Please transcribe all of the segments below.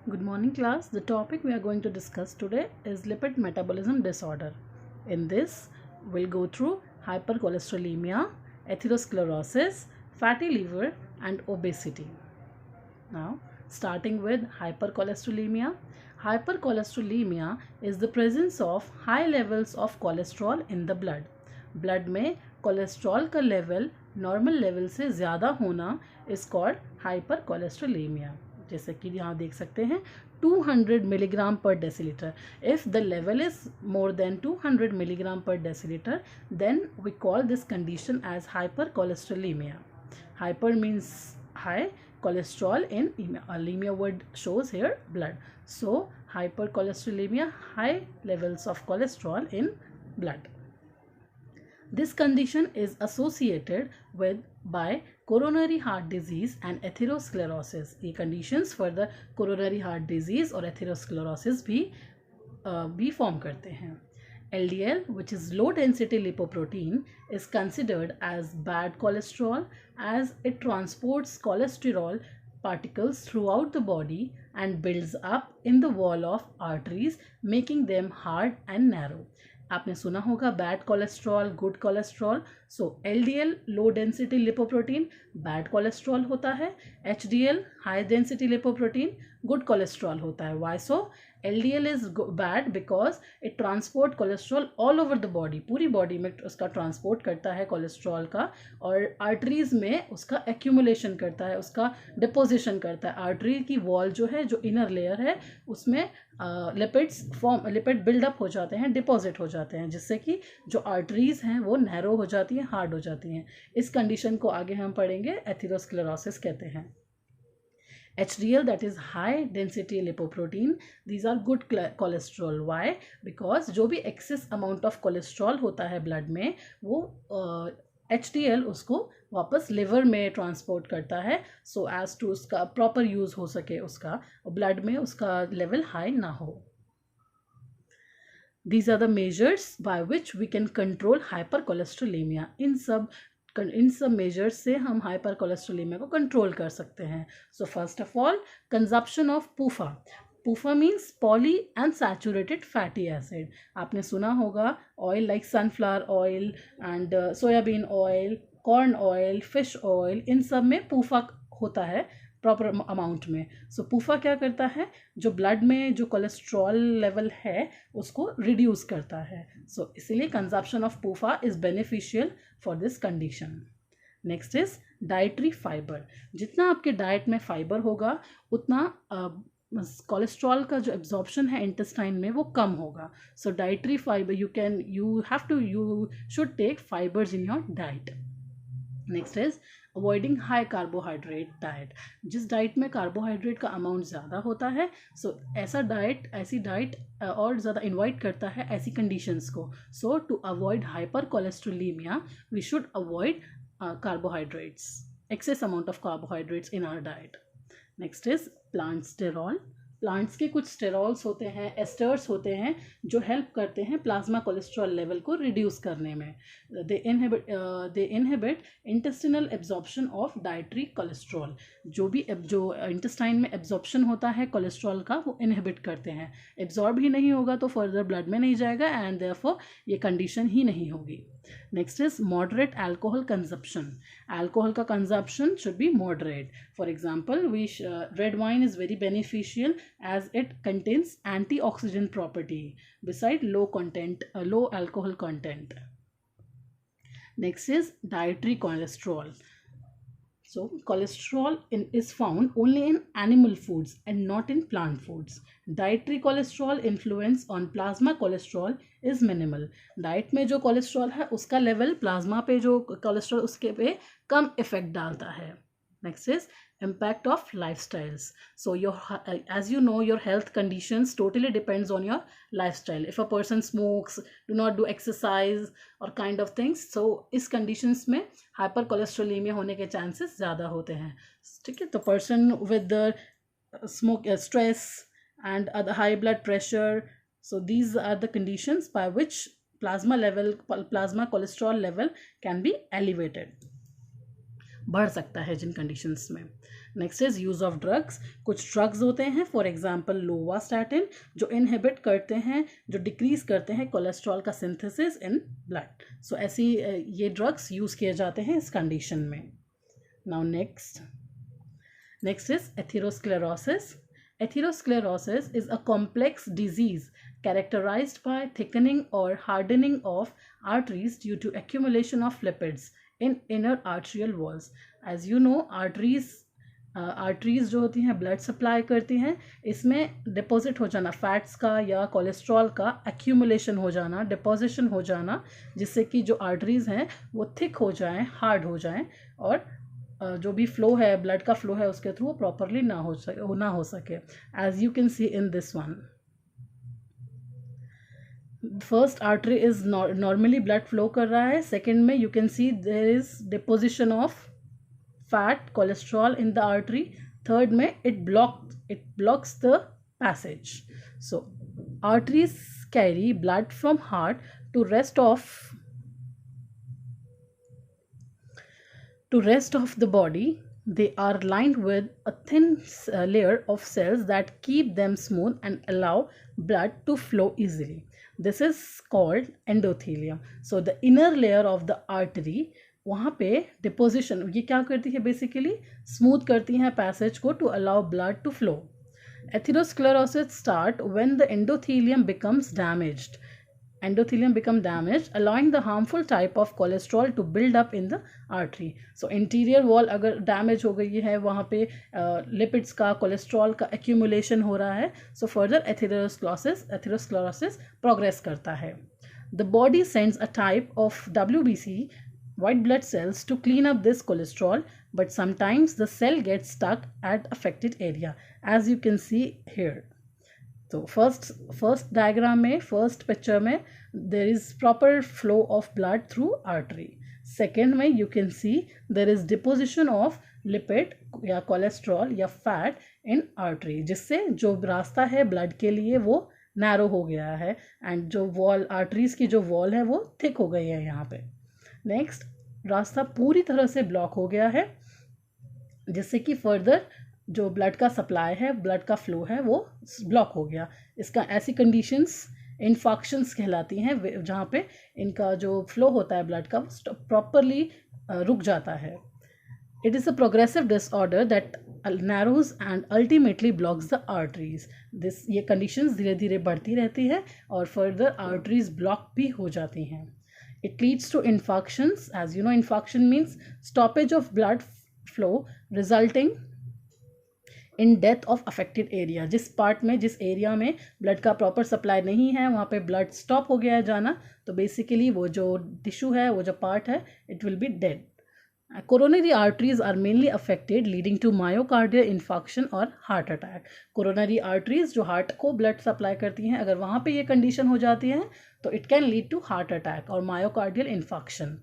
Good morning class. The topic we are going to discuss today is lipid metabolism disorder. In this, we'll go through hypercholesterolemia, atherosclerosis, fatty liver and obesity. Now, starting with hypercholesterolemia. Hypercholesterolemia is the presence of high levels of cholesterol in the blood. Blood में cholesterol का level normal level से ज़्यादा होना is called hypercholesterolaemia. जैसे कि यहाँ देख सकते हैं 200 milligram per decilitre. If the level is more than 200 milligram per decilitre, then we call this condition as hypercholesterolemia. Hyper means high, cholesterol in anemia word shows here blood. So hypercholesterolemia, high levels of cholesterol in blood. This condition is associated with by coronary heart disease and atherosclerosis. ये conditions for the coronary heart disease और atherosclerosis भी form करते हैं. LDL, which is low density lipoprotein, is considered as bad cholesterol as it transports cholesterol particles throughout the body and builds up in the wall of arteries, making them hard and narrow. आपने सुना होगा bad cholesterol, good cholesterol. So LDL low density lipoprotein bad cholesterol होता है. HDL high density lipoprotein good cholesterol होता है. Why so? LDL is bad because it transport cholesterol all over the body. पूरी body में उसका transport करता है cholesterol का, और आर्टरीज में उसका एक्यूमुलेशन करता है, उसका डिपोजिशन करता है. आर्टरी की वॉल जो है, जो इनर लेयर है, उसमें लिपिड बिल्डअप हो जाते हैं, डिपॉजिट हो जाते हैं, जिससे कि जो आर्टरीज हैं वो नैरो हो जाती हैं, हार्ड हो जाती हैं. इस कंडीशन को आगे हम पढ़ेंगे, एथेरोस्क्लेरोसिस कहते हैं. HDL, that is high density lipoprotein, these are good cholesterol. Why? Because जो भी excess amount of cholesterol होता है blood में, वो HDL उसको वापस लिवर में ट्रांसपोर्ट करता है, सो एज टू उसका प्रॉपर यूज हो सके, उसका ब्लड में उसका लेवल हाई ना हो. These are the measures by which we can control hypercholesterolemia. इन सब मेजर्स से हम हाइपरकोलेस्ट्रोलेमिया को कंट्रोल कर सकते हैं. So first of all, consumption of PUFA. PUFA means poly and saturated fatty acid. आपने सुना होगा oil like sunflower oil and soybean oil, corn oil, fish oil, इन सब में पूफा होता है प्रॉपर अमाउंट में. सो पूफा क्या करता है, जो ब्लड में जो कोलेस्ट्रॉल लेवल है उसको रिड्यूस करता है. सो इसीलिए consumption of पूफा is beneficial for this condition. Next is dietary fibre. जितना आपके डाइट में फाइबर होगा उतना कोलेस्ट्रॉल का जो एब्जॉर्प्शन है इंटेस्टाइन में वो कम होगा. So dietary fibre you should take fibres in your diet. Next is avoiding high carbohydrate diet. जिस डाइट में कार्बोहाइड्रेट का अमाउंट ज़्यादा होता है, सो ऐसी डाइट और ज़्यादा इन्वाइट करता है ऐसी कंडीशंस को. So to avoid hypercholesterolemia we should avoid carbohydrates, excess amount of carbohydrates in our diet. Next is plant sterol. Plants के कुछ स्टेरॉल्स होते हैं, एस्टर्स होते हैं, जो हेल्प करते हैं प्लाज्मा कोलेस्ट्रॉल लेवल को रिड्यूस करने में. They inhibit intestinal absorption of dietary cholesterol. जो इंटेस्टाइन में एब्जॉर्प्शन होता है कोलेस्ट्रॉल का, वो इनहिबिट करते हैं. एब्जॉर्ब ही नहीं होगा तो फर्दर ब्लड में नहीं जाएगा, एंड देयरफॉर ये कंडीशन ही नहीं होगी. Next is moderate alcohol consumption. Alcohol का consumption should be moderate. For example, red wine is very beneficial as it contains antioxidant property beside low alcohol content. Next is dietary cholesterol. So cholesterol is found only in animal foods and not in plant foods. Dietary cholesterol influence on plasma cholesterol is minimal. Diet में जो cholesterol है उसका level plasma पे जो cholesterol उसके पे कम effect डालता है. Next is impact of lifestyles. So as you know, your health conditions totally depends on your lifestyle. If a person smokes, do not do exercise or kind of things, so इस conditions में hypercholesterolemia होने के chances ज़्यादा होते हैं. ठीक है, तो person with the stress and other high blood pressure, so these are the conditions by which plasma cholesterol level can be elevated, बढ़ सकता है जिन कंडीशंस में. Next is use of drugs. कुछ ड्रग्स होते हैं, फॉर एग्जांपल लोवास्टैटिन, जो inhibit करते हैं, जो डिक्रीज करते हैं कोलेस्ट्रॉल का सिंथेसिस इन ब्लड। सो ऐसी ये ड्रग्स यूज़ किए जाते हैं इस कंडीशन में। Now next is atherosclerosis. Atherosclerosis is a complex disease characterized by thickening or hardening of arteries due to accumulation of lipids in inner arterial walls. As you know, arteries जो होती हैं blood supply करती हैं, इसमें deposit हो जाना fats का या कोलेस्ट्रॉल का एक्यूमुलेशन हो जाना, डिपॉजिशन हो जाना, जिससे कि जो आर्टरीज हैं वो थिक हो जाएं, हार्ड हो जाएं, और जो भी फ्लो है, ब्लड का फ्लो है उसके थ्रू प्रॉपरली ना हो सके। As you can see in this one, first artery is normally blood flow कर रहा है, सेकेंड में you can see there is deposition of fat cholesterol in the artery, third में it blocks the passage. So arteries carry blood from heart to rest of the body. They are lined with a thin layer of cells that keep them smooth and allow blood to flow easily. This is called endothelium. So the inner layer of the artery, वहाँ पे deposition ये क्या करती है, basically smooth करती हैं passage को to allow blood to flow. Atherosclerosis start when the endothelium becomes damaged. Allowing the harmful type of cholesterol to build up in the artery. So interior wall अगर damage हो गई है, वहाँ पे lipids का, कोलेस्ट्रॉल का accumulation हो रहा है, सो फर्दर एथेरोस्क्लेरोसिस प्रोग्रेस करता है। The body sends a type of WBC, white blood cells, to clean up this cholesterol, but sometimes the cell gets stuck at affected area, as you can see here. तो first diagram में, first picture में there is proper flow of blood through artery, second में you can see there is deposition of lipid या cholesterol या fat in artery, जिससे जो रास्ता है ब्लड के लिए वो नैरो हो गया है, एंड जो वॉल, आर्टरीज की जो वॉल है वो थिक हो गई है यहाँ पे। नेक्स्ट, रास्ता पूरी तरह से ब्लॉक हो गया है, जिससे कि फर्दर जो ब्लड का सप्लाई है, ब्लड का फ्लो है, वो ब्लॉक हो गया। इसका ऐसी कंडीशंस इन्फॉक्शंस कहलाती हैं, जहाँ पे इनका जो फ्लो होता है ब्लड का प्रॉपरली रुक जाता है। It is a progressive disorder that narrows and ultimately blocks the arteries. ये कंडीशंस धीरे धीरे बढ़ती रहती है और फर्दर आर्टरीज ब्लॉक भी हो जाती हैं। It leads to infarctions. As you know, infarction means stoppage of blood flow resulting in death of affected area. जिस पार्ट में, जिस एरिया में ब्लड का प्रॉपर सप्लाई नहीं है, वहाँ पे ब्लड स्टॉप हो गया है जाना, तो बेसिकली वो जो टिश्यू है, वो जो पार्ट है, it will be dead. Coronary arteries are mainly affected, leading to myocardial infarction और हार्ट अटैक। कोरोनरी आर्टरीज जो हार्ट को ब्लड सप्लाई करती हैं, अगर वहाँ पे ये कंडीशन हो जाती है तो it can lead to heart attack और myocardial infarction.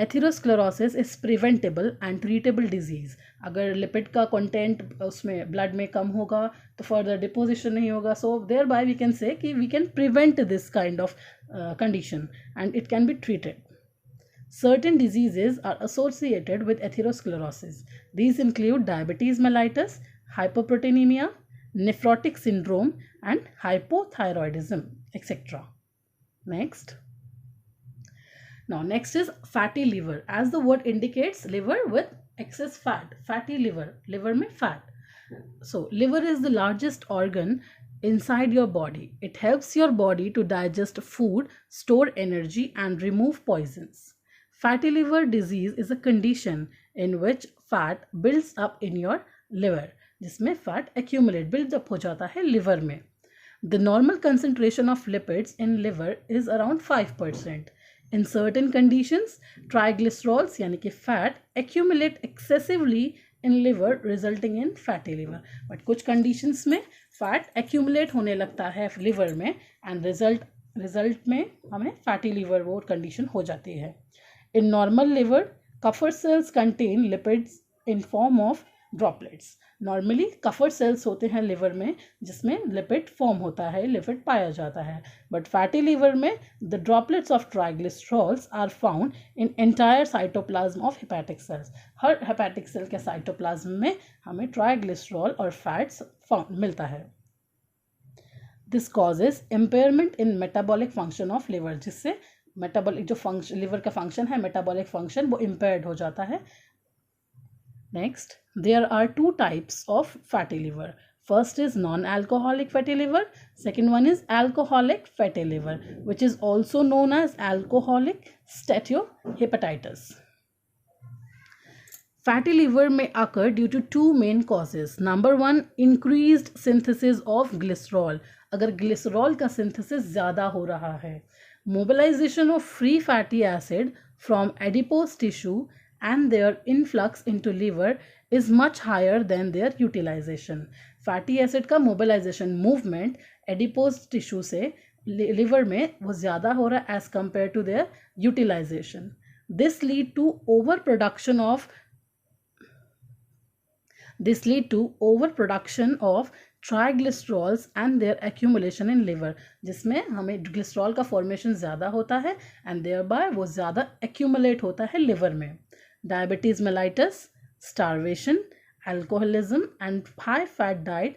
Atherosclerosis is preventable and treatable disease. अगर लिपिड का कंटेंट उसमें ब्लड में कम होगा तो फर्दर डिपोजिशन नहीं होगा, so thereby we can say कि we can prevent this kind of condition and it can be treated. Certain diseases are associated with atherosclerosis. These include diabetes mellitus, hyperproteinemia, nephrotic syndrome, and hypothyroidism, etc. Next. Now, next is fatty liver. As the word indicates, liver with excess fat. Fatty liver. Liver में fat. So, liver is the largest organ inside your body. It helps your body to digest food, store energy, and remove poisons. Fatty liver disease is a condition in which fat builds up in your liver, जिसमें fat accumulate, builds up हो जाता है liver में. The normal concentration of lipids in liver is around 5%. In certain conditions, triglycerols यानी कि fat accumulate excessively in liver resulting in fatty liver. But कुछ conditions में fat accumulate होने लगता है liver में and result में हमें fatty liver वो condition हो जाती है. In normal liver, Kupffer cells contain lipids in form of droplets. Normally Kupffer cells होते हैं लिवर में जिसमें लिपिड फॉर्म होता है, लिपिड पाया जाता है, बट फैटी लिवर में the droplets of triglycerols are found in entire cytoplasm of hepatic cells. हर हेपेटिक सेल के साइटोप्लाज्म में हमें ट्राइग्लिसरॉल और फैट्स मिलता है। This causes impairment in metabolic function of liver, जिससे मेटाबॉलिक जो फंक्शन लिवर का फंक्शन है, मेटाबॉलिक फंक्शन, वो इम्पेयर्ड हो जाता है। Next, there are two types of fatty liver. First is non-alcoholic fatty liver. Second one is alcoholic fatty liver, which is also known as alcoholic steatohepatitis. Fatty liver may occur due to two main causes. Number one, increased synthesis of glycerol. अगर glycerol का synthesis ज़्यादा हो रहा है. Mobilization of free fatty acid from adipose tissue and their influx into liver is much higher than their utilization. Fatty acid का mobilization movement adipose tissue से liver में वो ज़्यादा हो रहा है as compared to their utilization. This lead to overproduction of triglycerols and their accumulation in liver, जिसमें हमें ग्लिसरॉल का फॉर्मेशन ज़्यादा होता है एंड देयरबाय वो ज़्यादा एक्यूमुलेट होता है लिवर में. Diabetes mellitus, starvation, alcoholism and high fat diet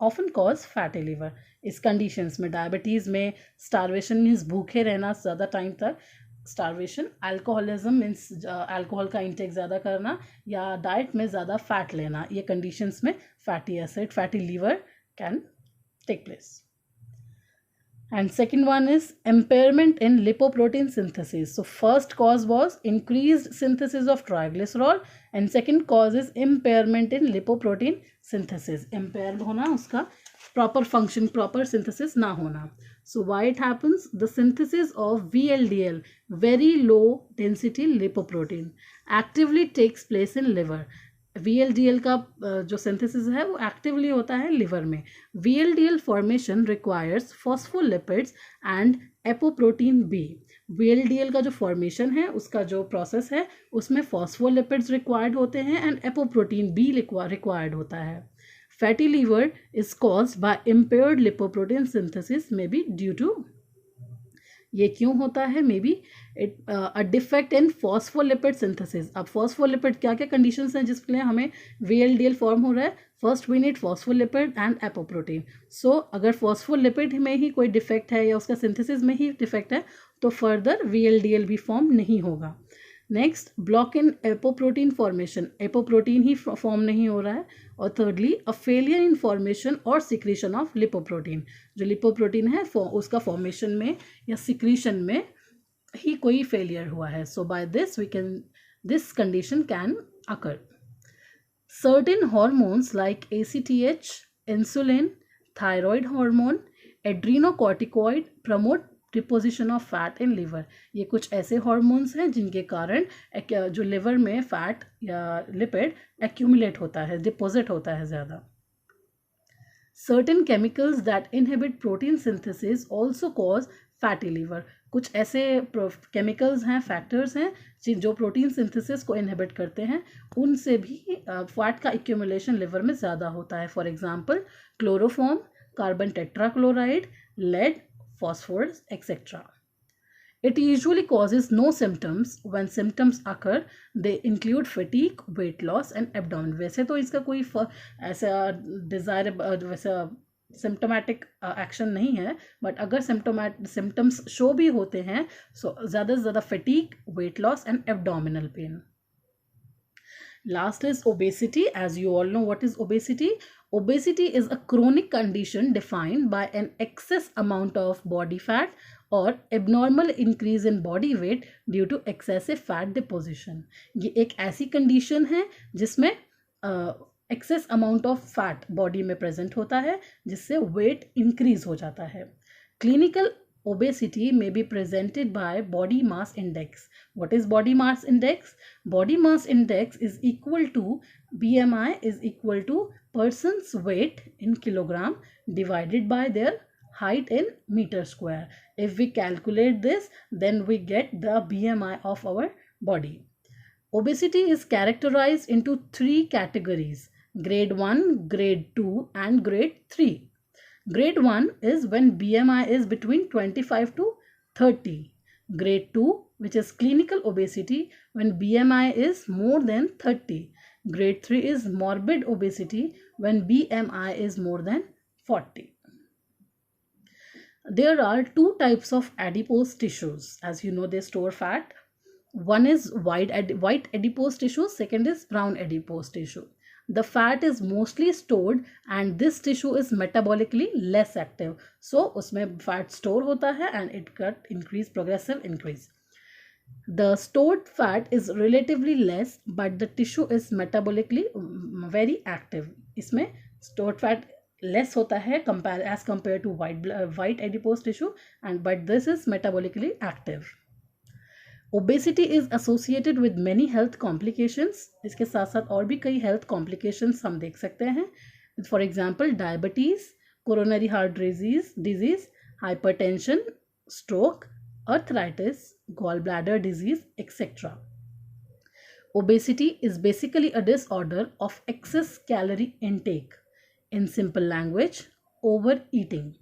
often cause fatty liver. इस conditions में डायबिटीज़ में starvation means भूखे रहना ज़्यादा टाइम तक, starvation, alcoholism means अल्कोहल का इंटेक ज़्यादा करना या डाइट में ज़्यादा फैट लेना, ये कंडीशंस में fatty liver can take place. And second one is impairment in lipoprotein synthesis. So first cause was increased synthesis of triglycerol and second cause is impairment in lipoprotein synthesis. Impaired होना, उसका proper function, proper synthesis ना होना. So why it happens? The synthesis of VLDL, very low density lipoprotein, actively takes place in liver. VLDL का जो synthesis है वो actively होता है लिवर में. VLDL formation requires phospholipids and apoprotein B. VLDL का जो फॉर्मेशन है, उसका जो प्रोसेस है, उसमें फॉस्फोलिपिड्स रिक्वायर्ड होते हैं एंड एपोप्रोटीन बी रिक्वायर्ड होता है. Fatty liver is caused by impaired lipoprotein synthesis, may be due to, ये क्यों होता है, may be a defect in phospholipid synthesis. अब फॉस्फोलिपिड क्या क्या कंडीशंस हैं जिसके लिए हमें VLDL फॉर्म हो रहा है? First we need phospholipid and apoprotein. So अगर फॉस्फोलिपिड में ही कोई डिफेक्ट है या उसका सिंथेसिस में ही डिफेक्ट है तो फर्दर VLDL भी फॉर्म नहीं होगा. Next, block in apoprotein formation, apoprotein he form नहीं हो रहा है. और thirdly, a failure in formation और सिक्रीशन ऑफ लिपोप्रोटीन. जो लिपोप्रोटीन है उसका फॉर्मेशन में या सिक्रीशन में ही कोई फेलियर हुआ है. So by this this condition can occur. Certain hormones like ACTH, insulin, thyroid hormone, adrenocorticoid promote deposition of fat in liver. ये कुछ ऐसे हॉर्मोन्स हैं जिनके कारण जो लिवर में फैट या लिपिड एक्यूमुलेट होता है, डिपोजिट होता है ज़्यादा. Certain chemicals that inhibit protein synthesis also cause fatty liver. कुछ ऐसे केमिकल्स हैं, फैक्टर्स हैं जो प्रोटीन सिंथेसिस को इनहिबिट करते हैं, उनसे भी फैट का एक्यूमुलेशन लिवर में ज़्यादा होता है. For example chloroform, carbon tetrachloride, lead, phosphorus, etc. It usually causes no symptoms. When symptoms occur, they include fatigue, weight loss and abdomen. वैसे तो इसका कोई ऐसा डिजायरेबल वैसा सिम्टोमेटिक एक्शन नहीं है, बट अगर सिम्टम्स शो भी होते हैं सो ज़्यादा से ज़्यादा fatigue, weight loss and abdominal pain. Last is obesity. As you all know, what is obesity? Obesity is a chronic condition defined by an excess amount of body fat or abnormal increase in body weight due to excessive fat deposition. ये एक ऐसी condition है जिसमें excess amount of fat body में present होता है जिससे weight increase हो जाता है. Clinical obesity may be presented by body mass index. What is body mass index? Body mass index is equal to BMI is equal to person's weight in kilogram divided by their height in meter square. If we calculate this, then we get the BMI of our body. Obesity is characterized into three categories: grade 1, grade 2, and grade 3. Grade 1 is when BMI is between 25 to 30. Grade 2, which is clinical obesity, when BMI is more than 30. Grade 3 is morbid obesity when BMI is more than 40. There are two types of adipose tissues. As you know, they store fat. One is white adipose tissue, second is brown adipose tissue. The fat is mostly stored and this tissue is metabolically less active. So उसमें fat store होता है and it got progressive increase. The stored fat is relatively less but the tissue is metabolically very active. इसमें stored fat less होता है as compared to white adipose tissue, and but this is metabolically active. Obesity is associated with many health complications. इसके साथ साथ और भी कई health complications हम देख सकते हैं. For example, diabetes, coronary heart disease, hypertension, stroke, arthritis, gallbladder disease, etc. Obesity is basically a disorder of excess calorie intake. In simple language, overeating.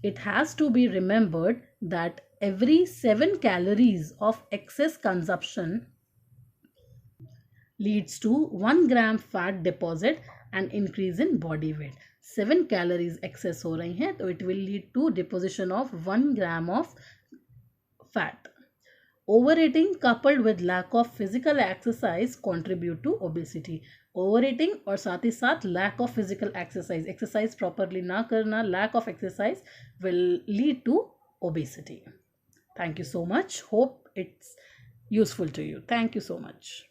It has to be remembered that every 7 calories of excess consumption leads to 1 gram fat deposit and increase in body weight. 7 calories excess हो रही हैं तो it will lead to deposition of 1 gram of fat. Overeating coupled with lack of physical exercise contribute to obesity. Overeating और साथ ही साथ lack of physical exercise properly ना करना, lack of exercise will lead to obesity. Thank you so much. Hope it's useful to you. Thank you so much.